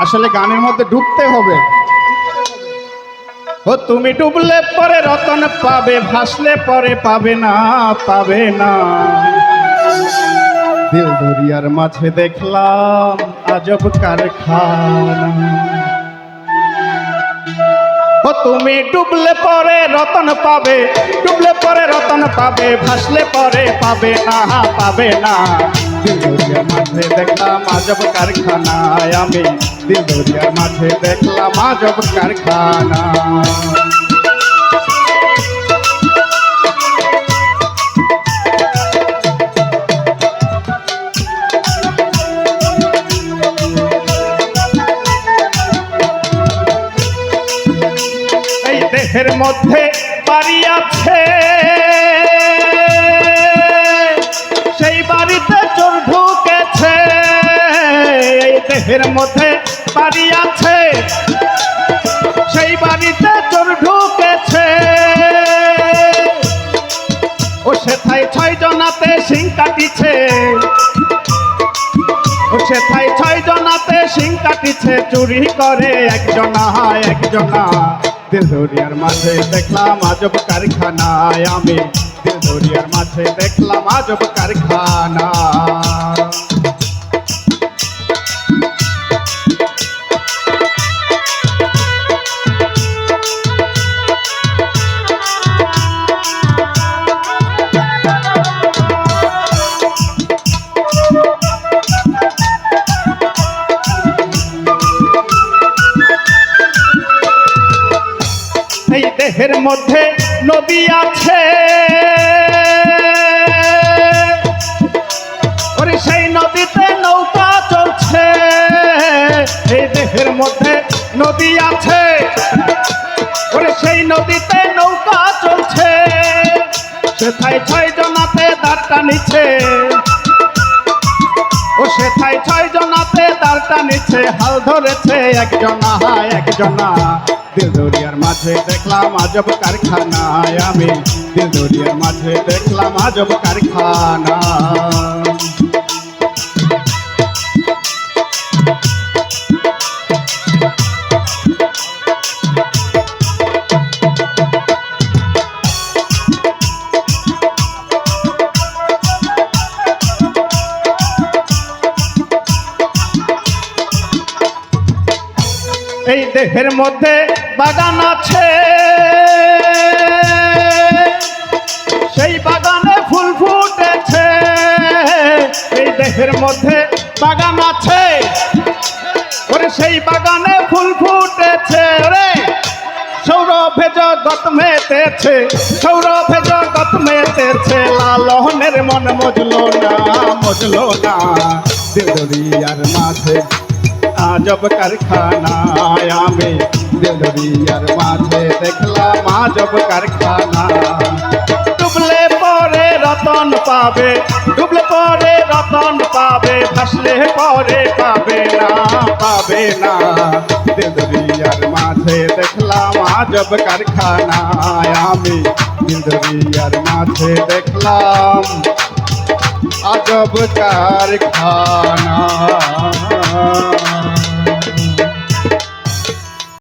আসলে গানের মধ্যে ডুবতে হবে। ও তুমি ডুবলে পরে রতন পাবে, ভাসলে পরে পাবে না, পাবে না। দিল দরিয়ার মাঝে দেখলাম আজব কারখানা। ও তুমি ডুবলে পরে রতন পাবে, ডুবলে পরে রতন পাবে, ভাসলে পরে পাবে না, পাবে না। দিল দরিয়ার মাঝে দেখলাম আজব কারখানায়, আমি দিল দরিয়ার মাঝে দেখলাম আজব কারখানা। দেহের মধ্যে বাড়ি আছে, সেই বাড়িতে চোর ঢুকেছে। এই দেহের মধ্যে বাড়ি আছে, সেই বাড়িতে চোর ঢুকেছে। ও সেথায় 6 জনাতে সিং কাটিছে, ও সেথায় 6 জনাতে সিং কাটিছে। চুরি করে একজনা, একজনা। দিল দরিয়ার মাঝে দেখলাম আজব কারখানায়, আমি দিল দরিয়ার মাঝে দেখলাম আজব কারখানা। এই দেহের মধ্যে নদী আছে, ওরে সেই নদীতে নৌকা চলছে। এই দেহের মধ্যে নদী আছে, ওরে সেই নদীতে নৌকা চলছে। সেথায় 6 জনাতে দাঁড় টানিছে, ও সেথায় 6 জনাতে দাঁড় টানিছে। হাল ধরেছে একজনা, একজনা। দিল দরিয়ার মাঝে দেখলাম আজব কারখানায়, আমি দিল দরিয়ার মাঝে দেখলাম আজব কারখানা। এই দেহের মধ্যে বাগান আছে, সেই বাগানে ফুল ফুটেছে। এই দেহের মধ্যে বাগান আছে, ওরে সেই বাগানে ফুল ফুটেছে। ওরে সৌরভে জগৎ মেতেছে, সৌরভে জগৎ মেতেছে। লালনের মন মজলো না, মজলো না। দিল দরিয়ার মাঝে আজব কারখানায়, আমি দিল দরিয়ার মাঝে দেখলাম আজব কারখানা। ডুবলে পরে রতন পাবে, ডুবলে পরে রতন পাবে, ভাসলে পরে পাবে না, পাবে না। দিল দরিয়ার মাঝে দেখলাম আজব কারখানায়, আমি দিল দরিয়ার মাঝে দেখলাম আজব কারখানা।